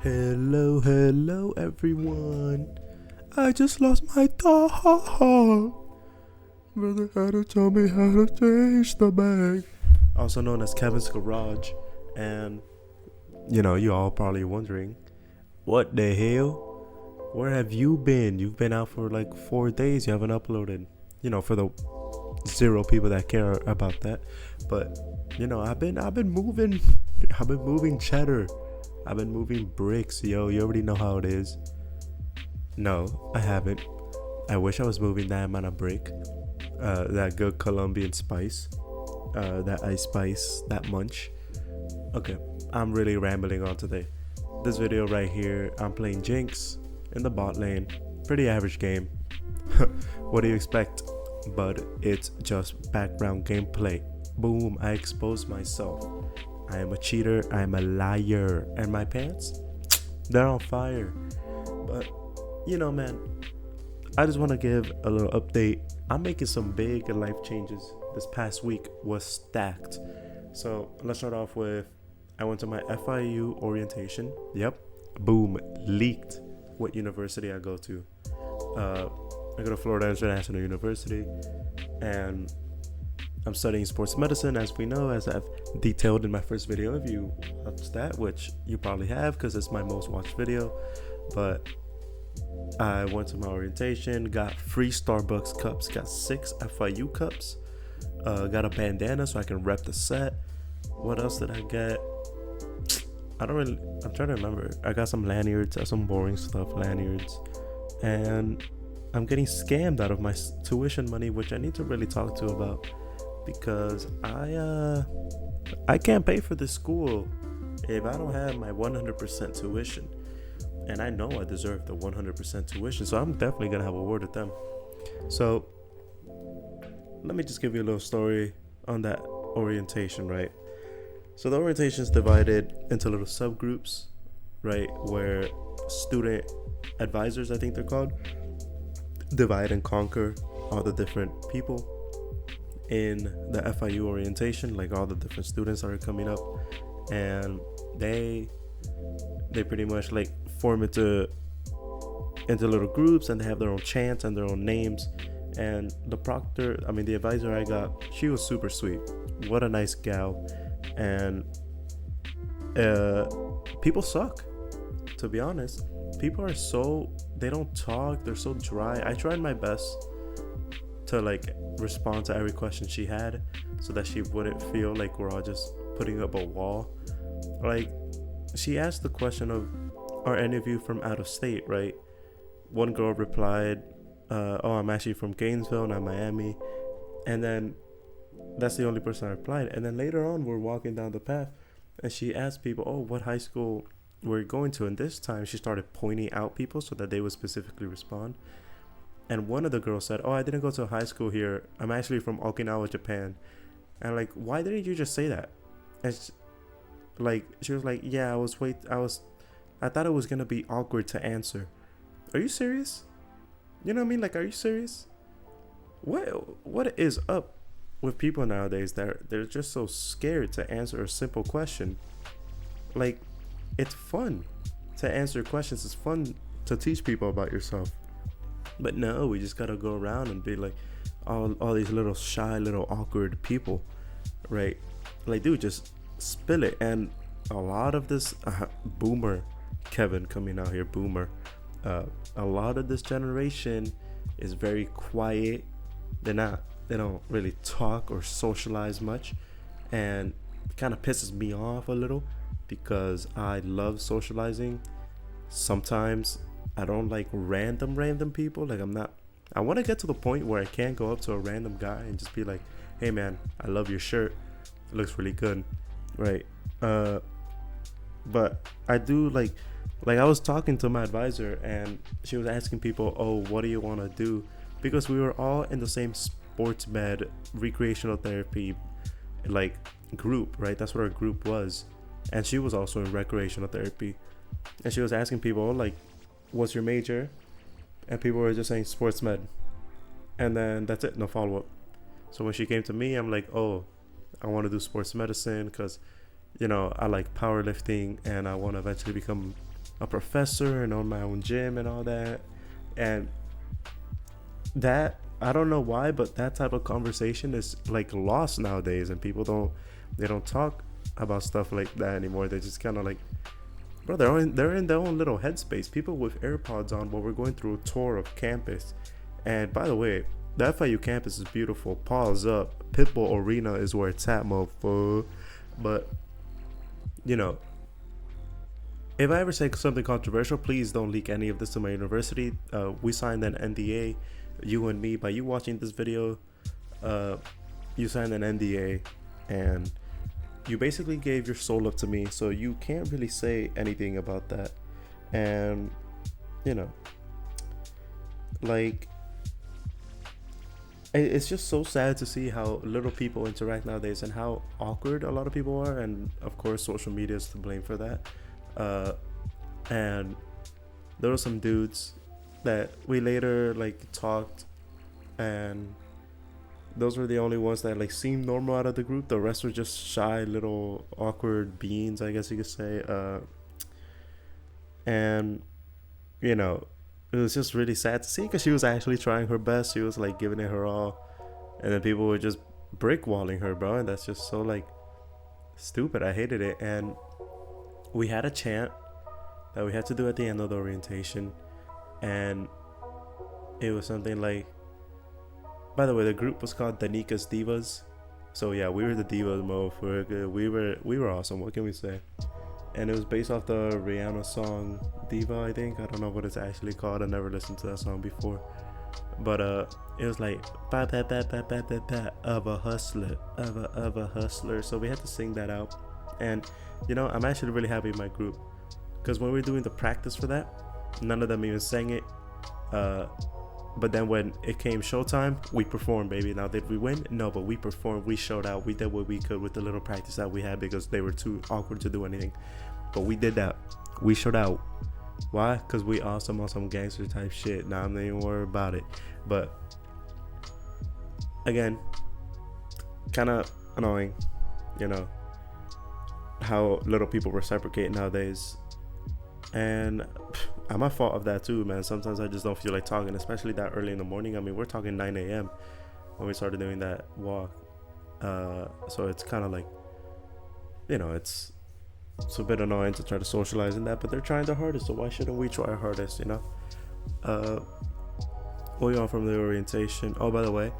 Hello, everyone. I just lost my dog. Brother had to tell me how to change the bag. Also known as Kevin's Garage. And, you all probably wondering, what the hell? Where have you been? You've been out for like 4 days. You haven't uploaded. For the 0 people that care about that. But, I've been moving. I've been moving cheddar. I've been moving bricks, yo. You already know how it is. No, I haven't. I wish I was moving that amount of brick. That good Colombian spice. That ice spice. That munch. Okay, I'm really rambling on today. This video right here, I'm playing Jinx in the bot lane. Pretty average game. What do you expect? But it's just background gameplay. Boom, I exposed myself. I am a cheater, I am a liar. And my pants? They're on fire. But, man, I just want to give a little update. I'm making some big life changes. This past week was stacked. So, let's start off with, I went to my FIU orientation. Yep. Boom. Leaked what university I go to. I go to Florida International University. And I'm studying sports medicine, as we know, as I've detailed in my first video. If you watched that, which you probably have because it's my most watched video. But I went to my orientation, got free Starbucks cups, got 6 FIU cups, got a bandana so I can rep the set. What else did I get? I'm trying to remember. I got some lanyards, some boring stuff, lanyards. And I'm getting scammed out of my tuition money, which I need to really talk to about. Because I can't pay for this school if I don't have my 100% tuition, and I know I deserve the 100% tuition, so I'm definitely gonna have a word with them. So let me just give you a little story on that orientation, right? So the orientation is divided into little subgroups, right, where student advisors, I think they're called, divide and conquer all the different people in the FIU orientation, like all the different students that are coming up, and they pretty much like form into little groups, and they have their own chants and their own names. And the advisor I got, she was super sweet. What a nice gal. And people suck, to be honest. People are they don't talk, they're so dry. I tried my best to like respond to every question she had so that she wouldn't feel like we're all just putting up a wall. Like, she asked the question of, are any of you from out of state, right? One girl replied, oh, I'm actually from Gainesville, not Miami. And then that's the only person I replied. And then later on, we're walking down the path and she asked people, oh, what high school we're going to? And this time she started pointing out people so that they would specifically respond. And one of the girls said, oh, I didn't go to high school here. I'm actually from Okinawa, Japan. And like, why didn't you just say that? And she was like, yeah, I thought it was going to be awkward to answer. Are you serious? You know what I mean? Like, are you serious? What is up with people nowadays that they're just so scared to answer a simple question? Like, it's fun to answer questions. It's fun to teach people about yourself. But no, we just gotta go around and be like all these little shy, little awkward people, right? Like, dude, just spill it. And a lot of this boomer Kevin coming out here, boomer. A lot of this generation is very quiet. They don't really talk or socialize much, and it kind of pisses me off a little because I love socializing. Sometimes I don't like random people. Like, I want to get to the point where I can't go up to a random guy and just be like, hey man, I love your shirt, it looks really good, right? But I do like I was talking to my advisor and she was asking people, oh, what do you want to do? Because we were all in the same sports med recreational therapy like group, right? That's what our group was. And she was also in recreational therapy, and she was asking people, oh, like, what's your major? And people were just saying sports med, and then that's it, no follow-up. So when she came to me, I'm like, oh, I want to do sports medicine because, I like powerlifting and I want to eventually become a professor and own my own gym and all that. And that, I don't know why, but that type of conversation is like lost nowadays, and people don't talk about stuff like that anymore. They just kind of like, bro, they're in their own little headspace. People with AirPods on while we're going through a tour of campus. And by the way, the FIU campus is beautiful. Pause up. Pitbull Arena is where it's at, motherfucker. But you know, if I ever say something controversial, please don't leak any of this to my university. We signed an NDA, you and me. By you watching this video, you signed an NDA, and you basically gave your soul up to me, so you can't really say anything about that. And you know, like, it's just so sad to see how little people interact nowadays and how awkward a lot of people are. And of course, social media is to blame for that. And there were some dudes that we later like talked, and those were the only ones that like seemed normal out of the group. The rest were just shy little awkward beans, I guess you could say. And you know, it was just really sad to see, because she was actually trying her best. She was like giving it her all, and then people were just brick walling her, bro. And that's just so like stupid. I hated it. And we had a chant that we had to do at the end of the orientation, and it was something like, by the way, the group was called Danika's Divas. So yeah, we were the divas, motherfucker. We were awesome. What can we say? And it was based off the Rihanna song Diva, I think. I don't know what it's actually called. I never listened to that song before. But it was like ba ba ba ba ba ba ba of a hustler, of a hustler. So we had to sing that out. And you know, I'm actually really happy with my group, because when we were doing the practice for that, none of them even sang it. But then when it came showtime, we performed, baby. Now, did we win? No, but we performed. We showed out. We did what we could with the little practice that we had, because they were too awkward to do anything. But we did that. We showed out. Why? Because we awesome on some gangster type shit. Now, I'm not even worried about it. But again, kind of annoying, you know, how little people reciprocate nowadays. And I'm at fault of that too, man. Sometimes I just don't feel like talking, especially that early in the morning. I mean, we're talking 9 a.m. when we started doing that walk. So it's kind of like, you know, it's a bit annoying to try to socialize in that, but they're trying their hardest, so why shouldn't we try our hardest, you know? Moving on from the orientation. Oh, by the way,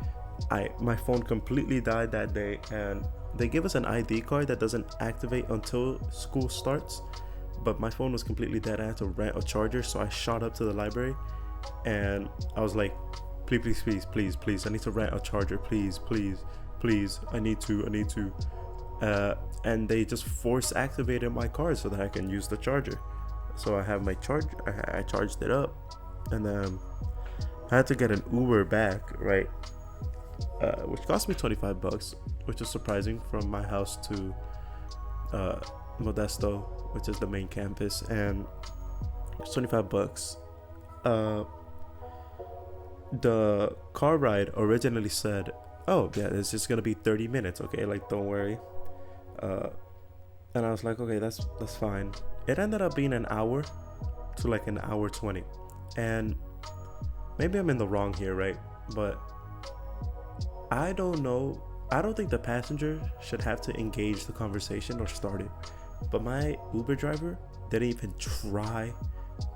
my phone completely died that day, and they give us an ID card that doesn't activate until school starts. But my phone was completely dead. I had to rent a charger, so I shot up to the library, and I was like, please, I need to rent a charger, please, I need to. And they just force activated my card so that I can use the charger. So I have my charger, I charged it up, and then I had to get an Uber back, right? Which cost me $25, which is surprising, from my house to Modesto, which is the main campus, and it's $25. The car ride originally said, oh yeah, it's just gonna be 30 minutes, okay, like, don't worry. And I was like, okay, that's fine. It ended up being an hour to like an hour 20, and maybe I'm in the wrong here, right? But I don't know, I don't think the passenger should have to engage the conversation or start it. But my Uber driver didn't even try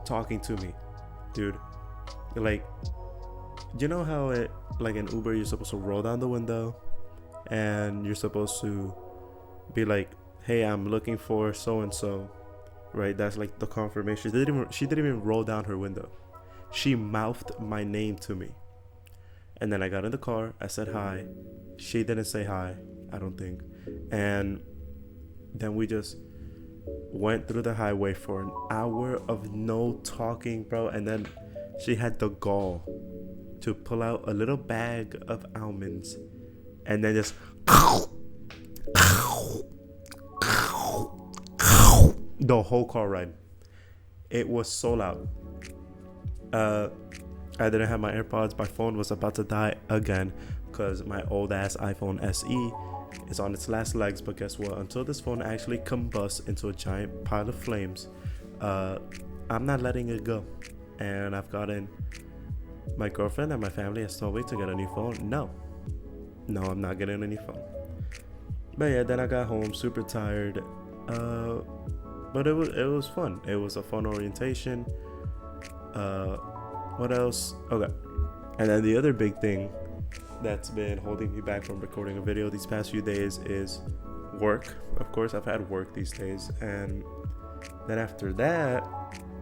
talking to me, dude. Like, you know how it, like in Uber, you're supposed to roll down the window and you're supposed to be like, hey, I'm looking for so and so, right? That's like the confirmation. She didn't even roll down her window. She mouthed my name to me. And then I got in the car, I said hi. She didn't say hi, I don't think. And then we just went through the highway for an hour of no talking, bro. And then she had the gall to pull out a little bag of almonds and then just the whole car ride. It was so loud. I didn't have my AirPods. My phone was about to die again, because my old ass iPhone SE is on its last legs. But guess what? Until this phone actually combusts into a giant pile of flames, I'm not letting it go. And I've gotten my girlfriend and my family has told me to get a new phone. No, I'm not getting a new phone. But yeah, then I got home super tired. But it was fun. It was a fun orientation. What else? Okay. And then the other big thing that's been holding me back from recording a video these past few days is work. Of course, I've had work these days. And then after that,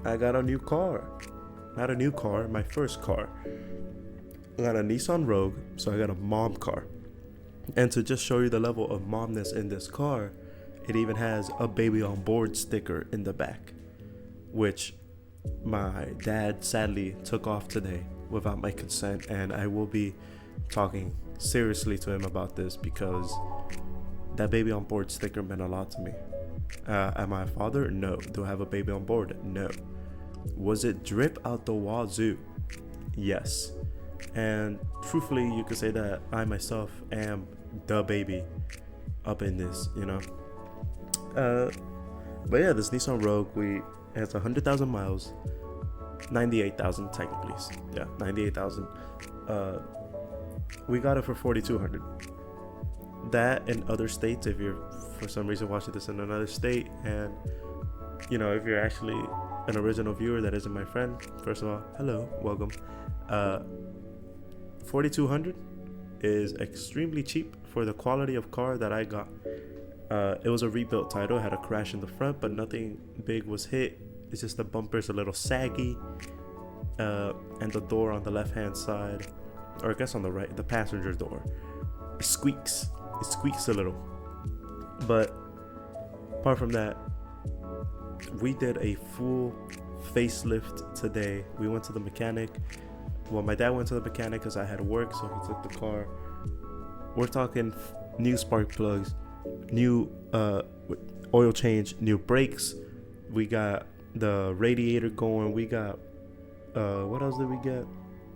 I got a new car. Not a new car, my first car. I got a Nissan Rogue, so I got a mom car. And to just show you the level of momness in this car, it even has a baby on board sticker in the back, which my dad sadly took off today without my consent, and I will be talking seriously to him about this because that baby on board sticker meant a lot to me. Am I a father? No. Do I have a baby on board? No. Was it drip out the wazoo? Yes. And truthfully, you could say that I myself am the baby up in this, you know. But yeah, this Nissan Rogue, it has 100,000 miles, 98,000 technically. Yeah, 98,000. We got it for 4,200. That in other states, if you're for some reason watching this in another state, and you know, if you're actually an original viewer that isn't my friend, first of all, hello, welcome. 4,200 is extremely cheap for the quality of car that I got. It was a rebuilt title. It had a crash in the front, but nothing big was hit. It's just the bumper's a little saggy, and the door on the left hand side, or I guess on the right, the passenger door, it squeaks a little. But apart from that, we did a full facelift today. We went to the mechanic. Well, my dad went to the mechanic because I had work, so he took the car. We're talking new spark plugs, new oil change, new brakes. We got the radiator going. We got what else did we get?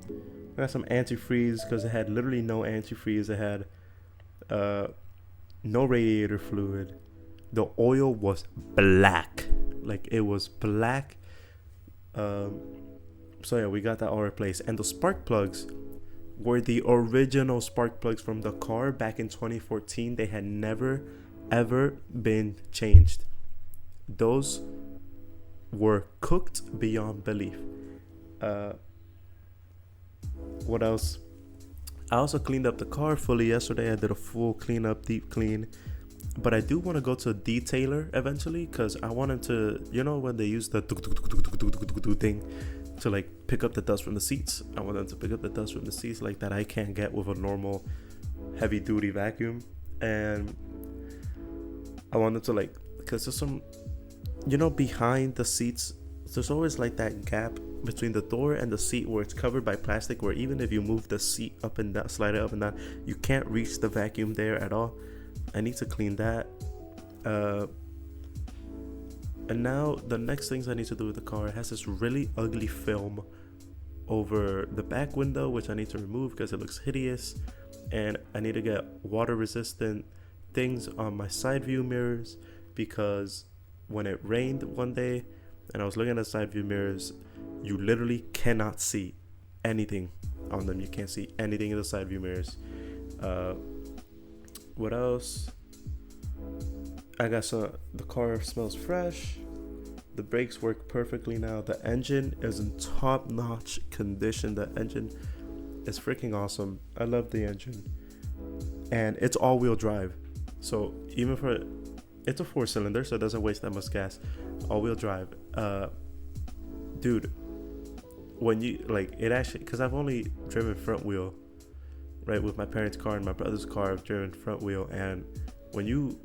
We got some antifreeze because it had literally no antifreeze. It had no radiator fluid. The oil was black, like it was black. So yeah, we got that all replaced. And the spark plugs were the original spark plugs from the car back in 2014. They had never ever been changed. Those were cooked beyond belief. What else? I also cleaned up the car fully yesterday. I did a full cleanup, deep clean. But I do want to go to a detailer eventually because I wanted to, you know, when they use the thing to like pick up the dust from the seats. I want them to pick up the dust from the seats like that I can't get with a normal heavy duty vacuum. And I wanted to like, because there's some, you know, behind the seats, there's always like that gap between the door and the seat where it's covered by plastic, where even if you move the seat up and down, slide it up and down, you can't reach the vacuum there at all. I need to clean that. And now the next things I need to do with the car, it has this really ugly film over the back window, which I need to remove because it looks hideous. And I need to get water resistant things on my side view mirrors, because when it rained one day and I was looking at the side view mirrors, you literally cannot see anything on them. You can't see anything in the side view mirrors. What else? I got the car smells fresh. The brakes work perfectly now. The engine is in top-notch condition. The engine is freaking awesome. I love the engine. And it's all-wheel drive. So even for, it's a 4-cylinder, so it doesn't waste that much gas. All-wheel drive. Dude, when you, like, it actually, because I've only driven front wheel, right, with my parents' car and my brother's car. I've driven front wheel, and when you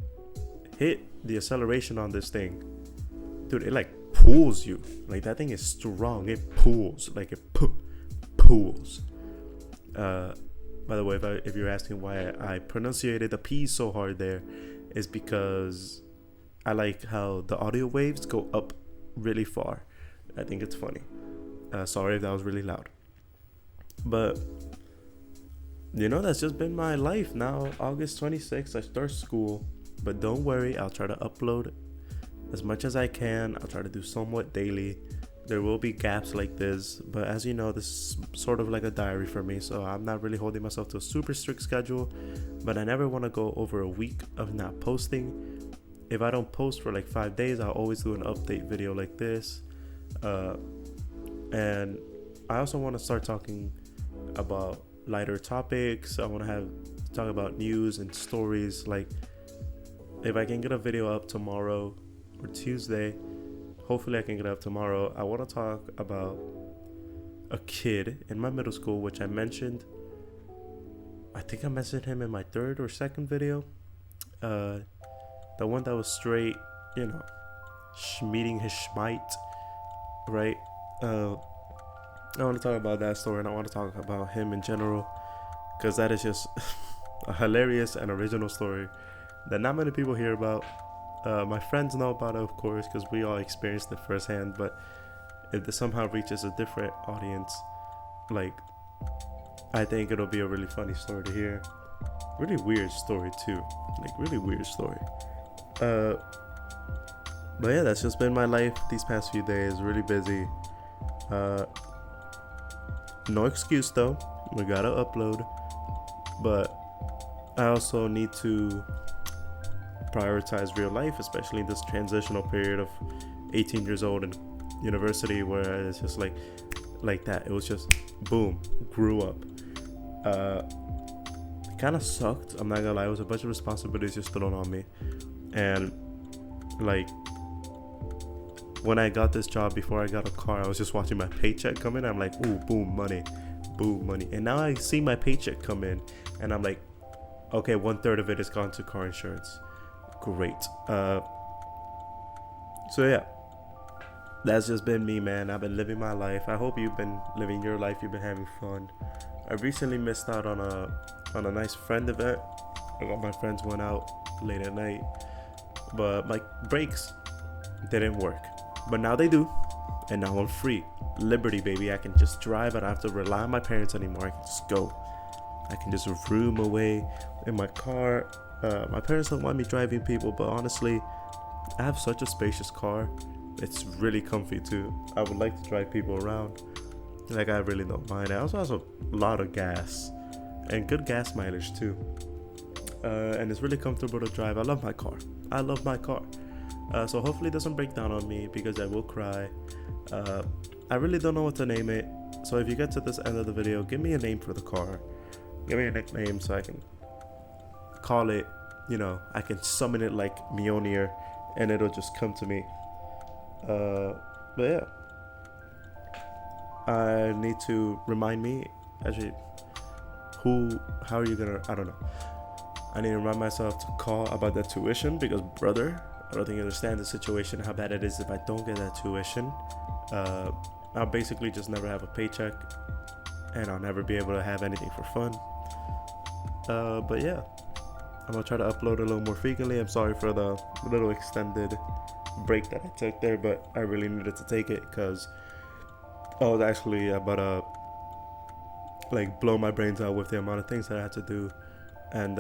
hit the acceleration on this thing, dude, it like pulls you. Like, that thing is strong. It pulls, like it pulls. By the way, if you're asking why I pronunciated the P so hard there, is because I like how the audio waves go up really far. I think it's funny. Sorry if that was really loud. But you know, that's just been my life. Now August 26th I start school, but don't worry, I'll try to upload as much as I can. I'll try to do somewhat daily. There will be gaps like this, but as you know, this is sort of like a diary for me, so I'm not really holding myself to a super strict schedule, but I never want to go over a week of not posting. If I don't post for like 5 days, I'll always do an update video like this. And I also want to start talking about lighter topics. I want to talk about news and stories. Like, if I can get a video up tomorrow or Tuesday, hopefully I can get it up tomorrow. I want to talk about a kid in my middle school, which I mentioned. I think I mentioned him in my third or second video. The one that was straight, you know, meeting his schmite, right? I want to talk about that story, and I want to talk about him in general, because that is just a hilarious and original story that not many people hear about. My friends know about it, of course, because we all experienced it firsthand, but if this somehow reaches a different audience, like, I think it'll be a really funny story to hear. Really weird story too, like really weird story. But yeah, that's just been my life these past few days. Really busy. No excuse though, we gotta upload, but I also need to prioritize real life, especially in this transitional period of 18 years old and university, where it's just like that. It was just boom, grew up. It kind of sucked, I'm not gonna lie. It was a bunch of responsibilities just thrown on me, and like, when I got this job, before I got a car, I was just watching my paycheck come in. I'm like, ooh, boom, money, boom, money. And now I see my paycheck come in, and I'm like, okay, 1/3 of it is gone to car insurance. Great. So yeah, that's just been me, man. I've been living my life. I hope you've been living your life. You've been having fun. I recently missed out on a nice friend event. All my friends went out late at night, but my breaks didn't work. But now they do, and now I'm free. Liberty, baby. I can just drive. I don't have to rely on my parents anymore. I can just go. I can just room away in my car. My parents don't want me driving people, but honestly, I have such a spacious car. It's really comfy too. I would like to drive people around. Like, I really don't mind. I also have a lot of gas and good gas mileage too. And it's really comfortable to drive. I love my car. So hopefully it doesn't break down on me, because I will cry. I really don't know what to name it. So if you get to this end of the video, give me a name for the car. Give me a nickname so I can call it, you know, I can summon it like Mjolnir and it'll just come to me. But yeah, I need to remind me, actually, how are you gonna, I don't know. I need to remind myself to call about that tuition, because brother, I don't think you understand the situation, how bad it is if I don't get that tuition. I'll basically just never have a paycheck, and I'll never be able to have anything for fun. But yeah, I'm gonna try to upload a little more frequently. I'm sorry for the little extended break that I took there, but I really needed to take it, because I was actually about to like blow my brains out with the amount of things that I had to do, and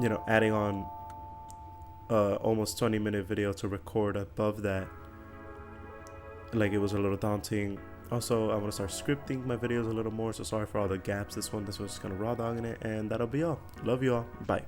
you know, adding on almost 20-minute video to record above that, like, it was a little daunting. Also, I want to start scripting my videos a little more, so sorry for all the gaps. This one's just kind of raw dogging it, and that'll be all. Love you all. Bye.